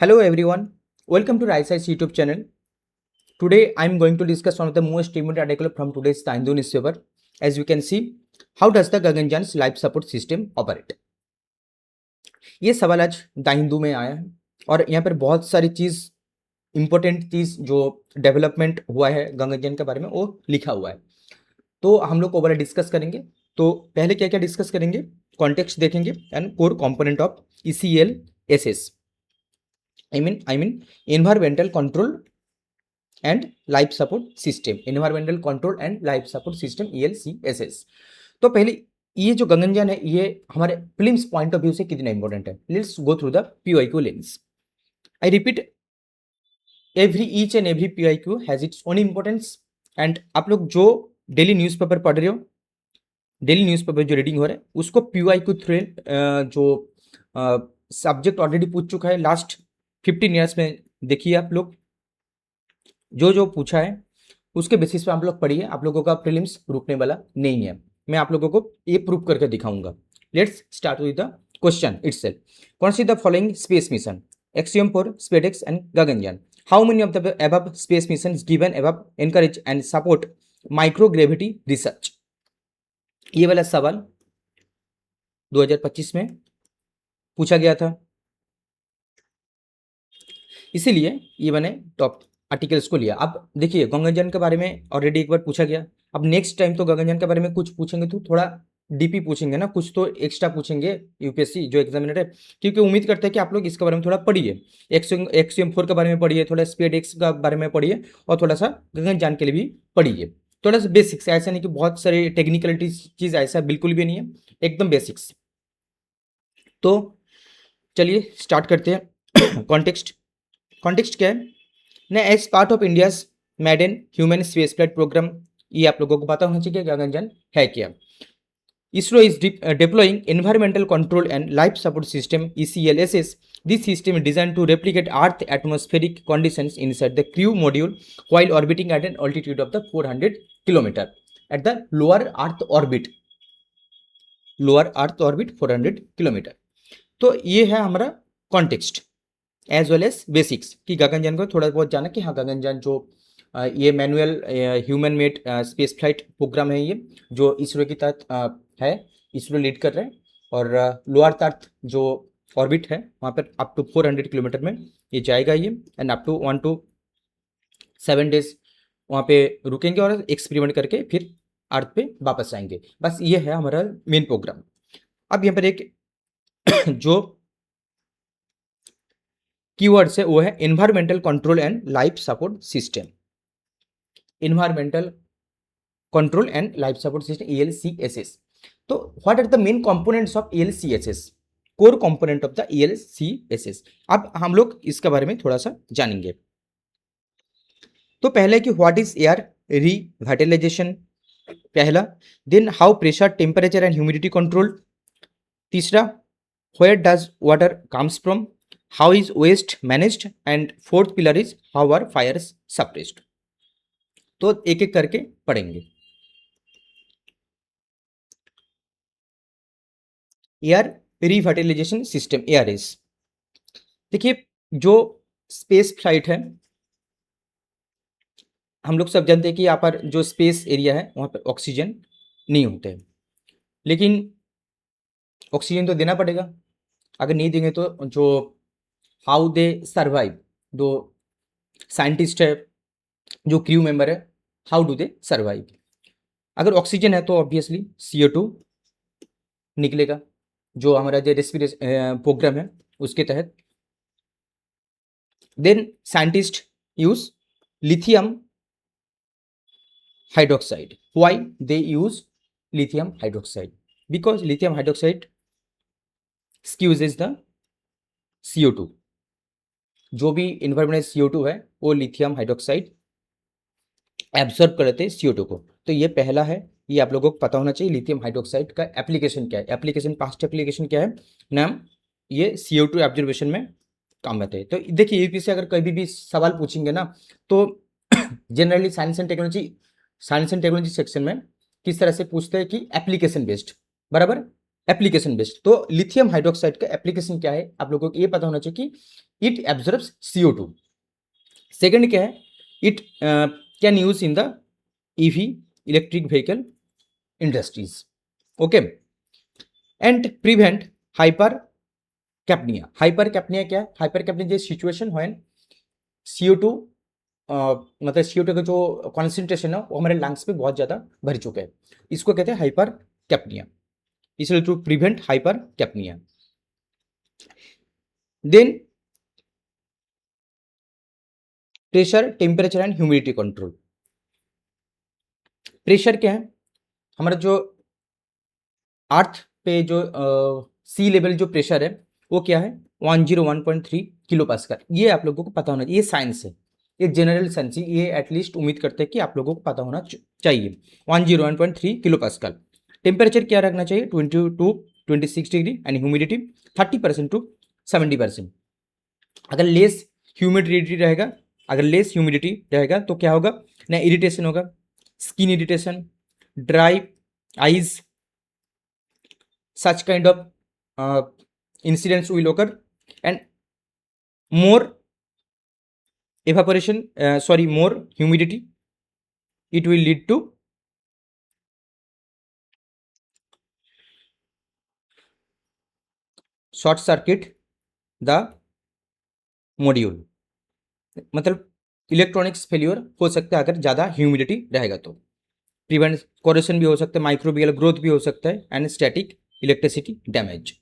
Hello everyone, welcome to Raisai's YouTube channel. Today I am going to discuss one of the most important article from today's The Hindu newspaper. As you can see, how does the Gaganjan's life support system operate? ये सवाल आज the Hindu में आया है और यहाँ पर बहुत सारी चीज़ इंपॉर्टेंट चीज़ जो डेवलपमेंट हुआ है गगनयान के बारे में वो लिखा हुआ है। तो हम लोग ओवरऑल डिस्कस करेंगे। तो पहले क्या क्या डिस्कस करेंगे, कॉन्टेक्स्ट देखेंगे and core component of ECLSS, I mean environmental control and life support system, environmental control and life support system ELCSS। तो पहले ये जो गगनयान है ये हमारे फिल्म्स पॉइंट ऑफ व्यू से कितना इंपॉर्टेंट है, let's go through the PYQ lens. I repeat, each and every PYQ has its own importance. And आप लोग जो डेली न्यूज़पेपर पढ़ रहे हो, डेली न्यूज़पेपर जो रीडिंग हो रहा है उसको PYQ थ्रू जो सब्जेक्ट ऑलरेडी पूछ चुका है लास्ट 15 ईयर्स में, देखिए आप लोग जो जो पूछा है उसके बेसिस पे आप लोग पढ़िए। आप लोगों का प्रीलिम्स रुकने वाला नहीं है, मैं आप लोगों को ये प्रूव करके दिखाऊंगा। Let's start with the question itself. Consider the following space mission, axiom for SpaceX and Gaganyaan. How many of the above space missions given above encourage and support microgravity research? ये वाला सवाल 2025 में पूछा गया था, इसीलिए ये मैंने टॉप आर्टिकल्स को लिया। अब देखिए गगनयान के बारे में ऑलरेडी एक बार पूछा गया, अब नेक्स्ट टाइम तो गगनयान के बारे में कुछ पूछेंगे तो थोड़ा डीपी पूछेंगे ना, कुछ तो एक्स्ट्रा पूछेंगे यूपीएससी जो एग्जामिनर है, क्योंकि उम्मीद करते हैं कि आप लोग इसके बारे में थोड़ा पढ़िए, एक्सियम 4 के बारे में पढ़िए, थोड़ा स्पेड एक्स का बारे में पढ़िए और थोड़ा सा गगनयान के लिए भी पढ़िए। थोड़ा सा बेसिक्स, ऐसा नहीं कि बहुत सारे टेक्निकलिटी चीज़, ऐसा बिल्कुल भी नहीं है, एकदम बेसिक्स। तो चलिए स्टार्ट करते हैं। कॉन्टेक्स्ट क्या है ना, as part of India's maiden human space flight programme, ये आप लोगों को पता होना चाहिए गगनयान है क्या। ISRO is deploying environmental control and life support system ECLSS। This system is design to replicate earth atmospheric conditions inside the crew module while orbiting at an altitude of the 400 kilometre at the lower earth orbit, 400 kilometre. तो ये है हमारा context as well as basics कि गगनयान को थोड़ा बहुत जाना कि हाँ गगनयान जो ये manual human made space flight programme है, ये जो इसरो के तहत है, इसरो लीड कर रहे हैं। और लोअर अर्थ जो ऑर्बिट है वहाँ पर अप टू 400 किलोमीटर में ये जाएगा ये, and up to 1 to 7 days वहाँ पे रुकेंगे और एक्सपेरिमेंट करके फिर अर्थ पे वापस आएंगे। बस ये है हमारा मेन प्रोग्राम। अब यहाँ पर एक जो कीवर्ड्स है वो है environmental control and life support system, environmental control and life support system ELCSS। तो what are the main components of ELCSS, core component of the ELCSS। अब हम लोग इसके बारे में थोड़ा सा जानेंगे। तो पहले कि व्हाट इज एयर रिवाइटलाइजेशन, पहला। Then how pressure temperature and humidity control, तीसरा where does water comes from, how is waste managed, and fourth pillar is how are fires suppressed। तो एक एक करके पढ़ेंगे। एयर रिफर्टिलाइजेशन सिस्टम ARS, देखिए जो space flight है, हम लोग सब जानते हैं कि यहाँ पर जो स्पेस एरिया है वहाँ पर ऑक्सीजन नहीं होते हैं, लेकिन ऑक्सीजन तो देना पड़ेगा, अगर नहीं देंगे तो जो हाउ दे सर्वाइव, जो साइंटिस्ट है, जो क्रू मेंबर है, हाउ डू दे सर्वाइव। अगर ऑक्सीजन है तो ऑब्वियसली CO2 निकलेगा, जो हमारा जो रेस्पिरेशन प्रोग्राम है उसके तहत। Then scientist use lithium hydroxide, why they use lithium hydroxide, because lithium hydroxide squeezes the CO2, जो भी इन्वायरमेंट CO2 है वो लिथियम हाइड्रोक्साइड एब्जॉर्ब कर लेते हैं CO2 को। तो ये पहला है, ये आप लोगों को पता होना चाहिए लिथियम हाइड्रोक्साइड का एप्लीकेशन क्या है। एप्लीकेशन, पास्ट एप्लीकेशन क्या है नाम, ये CO2 एब्जॉर्बेशन में काम आते हैं। तो देखिए यूपीएससी अगर कभी भी सवाल पूछेंगे ना तो generally science and technology section में किस तरह से पूछते हैं कि एप्लीकेशन बेस्ड, बराबर। Application based. तो लिथियम हाइड्रोक्साइड का एप्लीकेशन क्या है आप लोगों को ये पता होना चाहिए कि इट एब्जॉर्ब्स CO2। सेकंड क्या है, it can use in the EV electric vehicle industries, okay, and prevent hypercapnia. Hypercapnia क्या है, हाइपर कैप्निया जो सिचुएशन है CO2 मतलब CO2 का जो कॉन्सेंट्रेशन है वो हमारे लंग्स पे बहुत ज़्यादा भर चुका है, इसको कहते हैं हाइपर कैप्निया, इसलिए to prevent hypercapnia. Then pressure, temperature and humidity control. Pressure क्या है, हमारा जो अर्थ पे जो सी लेवल जो प्रेशर है वो क्या है 101.3 किलो पास्कल। ये आप लोगों को पता होना चाहिए, ये साइंस है, ये जनरल साइंस, ये एटलीस्ट उम्मीद करते हैं कि आप लोगों को पता होना चाहिए। 101.3 किलो पास्कल। टेम्परेचर क्या रखना चाहिए 22 to 26 degree and humidity 30% to 70%। अगर लेस ह्यूमिडिटी रहेगा, अगर लेस ह्यूमिडिटी रहेगा तो क्या होगा ना, इरिटेशन होगा, skin irritation, dry eyes, such kind of incidents will occur, and more evaporation, more humidity, it will lead to short circuit the module, मतलब इलेक्ट्रॉनिक्स फेल्योर हो सकता है अगर ज़्यादा ह्यूमिडिटी रहेगा तो। प्रिवेंट कोरेशन भी हो सकता है, माइक्रोबियल ग्रोथ भी हो सकता है, and static electricity damage.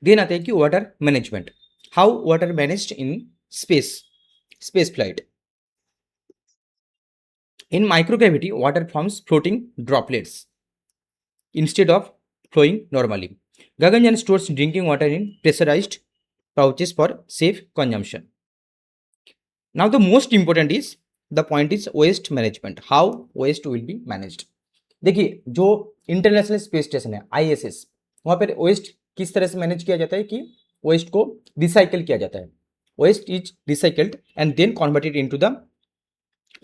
Then आते हैं कि water management, how water managed in space flight. In microgravity, water forms floating droplets instead of flowing normally. Gaganyaan stores drinking water in pressurized pouches for safe consumption. Now, the most important is the point is waste management. How waste will be managed? देखिए जो international space station है ISS, वहाँ पर waste किस तरह से manage किया जाता है कि वेस्ट को रिसाइकल किया जाता है। Waste is recycled and then converted into the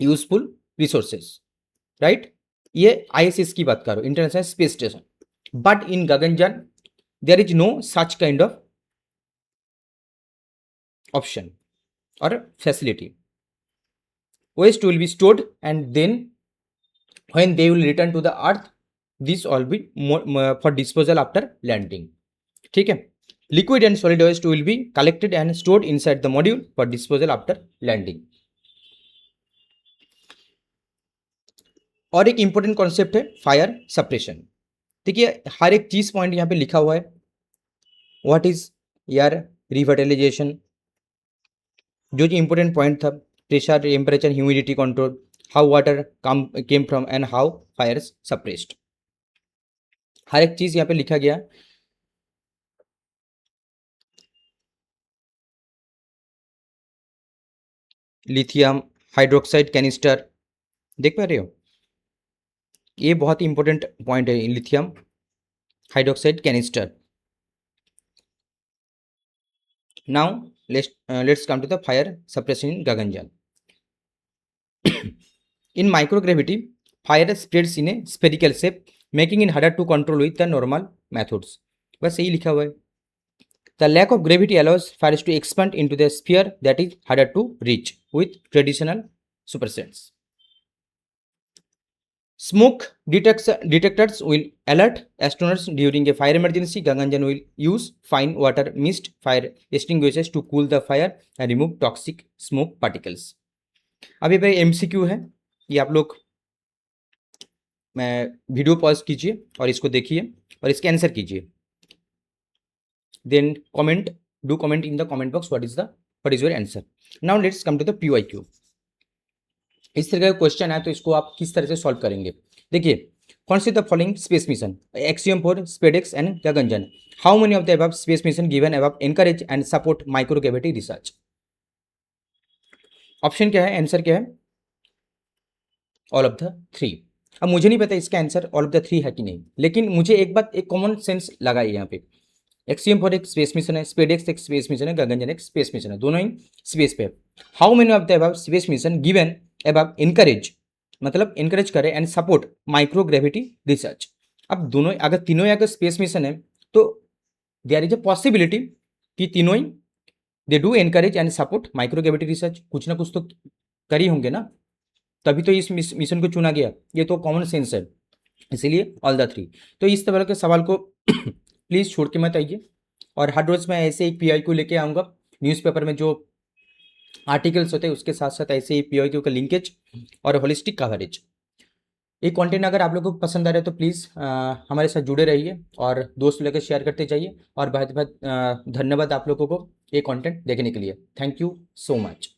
useful resources, right. ये ISS की बात करो, international space station. But in Gaganyaan there is no such kind of option और facility. Waste will be stored and then when they will return to the earth, this all be for disposal after landing, ठीक है। Liquid and solid waste will be collected and stored inside the module for disposal after landing. और एक important concept है fire suppression. देखिए हर एक चीज point यहाँ पे लिखा हुआ है। व्हाट इज एयर रिवर्टलाइजेशन, जो इंपॉर्टेंट पॉइंट था, pressure, temperature, humidity control, how water came from and how fires suppressed, हर एक चीज यहाँ पे लिखा गया। लिथियम हाइड्रोक्साइड कैनिस्टर, देख पा रहे हो, ये बहुत ही इंपॉर्टेंट पॉइंट है, lithium hydroxide canister. Now let's come to the fire suppression in Gaganyaan. In microgravity, fire spreads in a spherical shape, making it harder to control with the normal methods. बस यही लिखा हुआ है। The lack of gravity allows fires to expand into the sphere that is harder to reach with traditional suppressants. Smoke detectors will alert astronauts during a fire emergency. Gaganyaan will use fine water mist fire extinguishers to cool the fire and remove toxic smoke particles. अब ये भाई MCQ है, ये आप लोग video pause कीजिए और इसको देखिए और इसके आंसर कीजिए। Then do comment in the comment box what is your answer. Now let's come to the PYQ। इस तरह का क्वेश्चन है तो इसको आप किस तरह से सॉल्व करेंगे। देखिए कौन see the following space mission, axiom for SpaDeX and Gaganyaan, how many of the above space mission given above encourage and support microgravity research. Option क्या है, आंसर क्या है, ऑल ऑफ द थ्री। अब मुझे नहीं पता इसका answer all of the three है कि नहीं, लेकिन मुझे एक बात, एक कॉमन सेंस लगा है यहाँ पे। एक्सियम फॉर एक स्पेस मिशन है, स्पेडेक्स एक स्पेस मिशन है, गगनयान एक स्पेस मिशन है, दोनों ही स्पेस पे है। How many of the above space mission given above encourage, मतलब एनकरेज करे एंड सपोर्ट माइक्रोग्रेविटी रिसर्च। अब दोनों अगर तीनों ही अगर स्पेस मिशन है तो देयर इज अ पॉसिबिलिटी कि तीनों ही they do encourage and support microgravity research, कुछ ना कुछ तो कर ही होंगे ना, तभी तो इस मिशन को चुना गया, ये तो कॉमन सेंस है, इसीलिए ऑल द थ्री। तो इस तरह के सवाल को प्लीज़ छोड़ के मत आइए, और हर रोज़ मैं ऐसे एक पीआईक्यू लेके आऊँगा, न्यूज़पेपर में जो आर्टिकल्स होते हैं उसके साथ साथ ऐसे ही पीआईक्यू का लिंकेज और होलिस्टिक कवरेज। ये कंटेंट अगर आप लोगों को पसंद आ रहा है तो प्लीज़ हमारे साथ जुड़े रहिए और दोस्त लेकर शेयर करते जाइए, और बहुत बहुत धन्यवाद आप लोगों को ये कंटेंट देखने के लिए। Thank you so much.